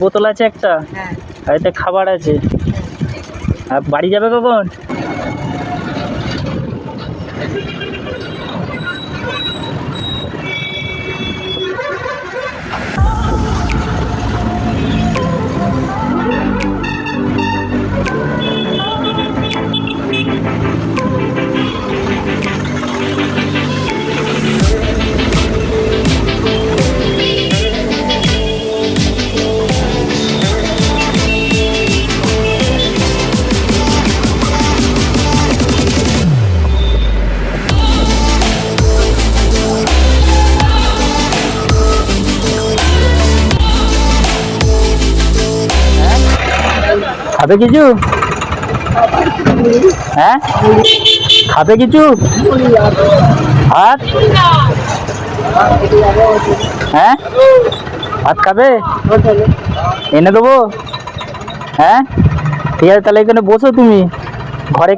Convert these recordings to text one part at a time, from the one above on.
বোতল আছে একটা, হ্যাঁ। আর এতে খাবার আছে। আর বাড়ি যাবে কখন? খাবে কিছু? হ্যাঁ, খাবে কিছু? ভাত? হ্যাঁ, ভাত খাবে? এনে দেবো? হ্যাঁ, ঠিক আছে, তাহলে এখানে বসো তুমি। ঘরে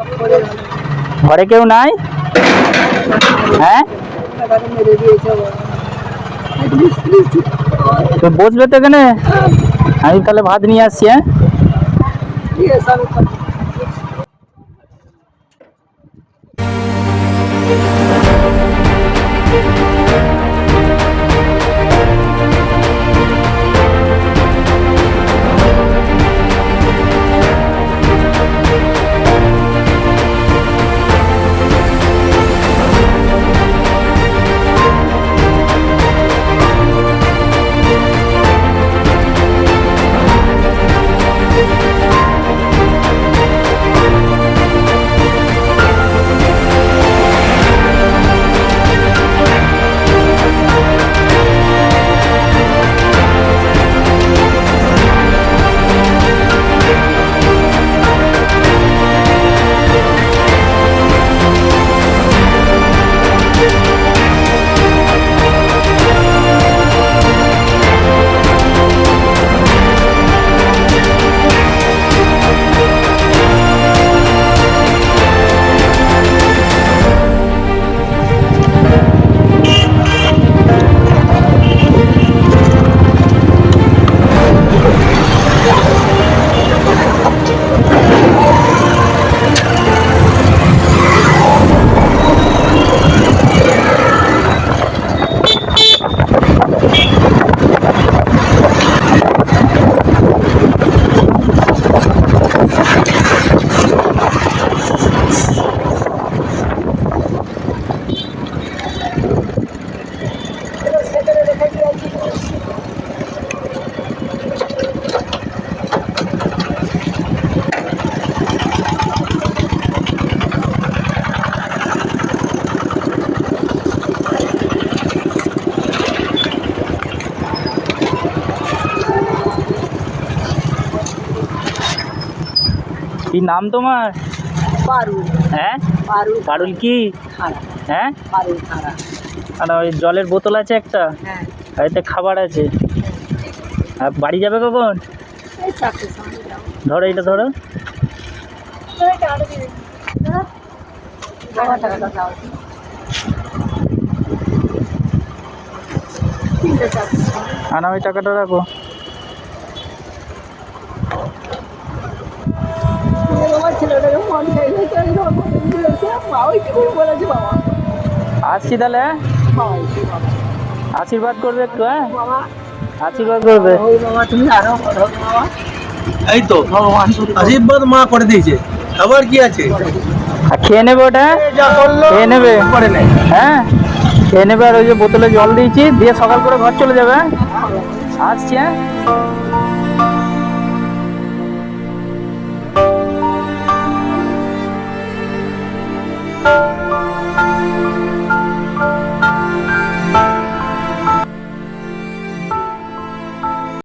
ঘরে কেউ নাই? হ্যাঁ, তো বসবে তো এখানে। আমি তাহলে ভাত নিয়ে আসছি। হ্যাঁ, কি নাম তোমার? পারুল। হ্যাঁ, পারুল। পারুল কি? খাড়া। হ্যাঁ, পারুল খাড়া। আর ওই জলের বোতল আছে একটা, হ্যাঁ। আর এতে খাবার আছে। আর বাড়ি যাবে কখন? এই 4টের সময় যাবো। ধরো, এটা ধরো। বাবা টাকাটা দাও। 3-4 আর ওই টাকাটা রাখো। আমার ছেলেটাকে ফোন খেয়েছে, ওই কি করে বলেছে বাবা। আসছি তাহলে। হ্যাঁ, হয় বাবা, আশীর্বাদ করবে একটু। হ্যাঁ, বাবা আশীর্বাদ করবে। ওই বাবা, তুমি আরো করো বাবা। এই তো ভগবান আশীর্বাদ মা করে দিয়েছে, আবার কি আছে? আর খেয়ে নেবে ওটা, যা করলো খেয়ে নেবে। করে নেয়। হ্যাঁ, খেয়ে নেবে। আর ওই যে বোতলে জল দিয়েছি, দিয়ে সকাল করে ঘর চলে যাবে। হ্যাঁ, আসছি। হ্যাঁ।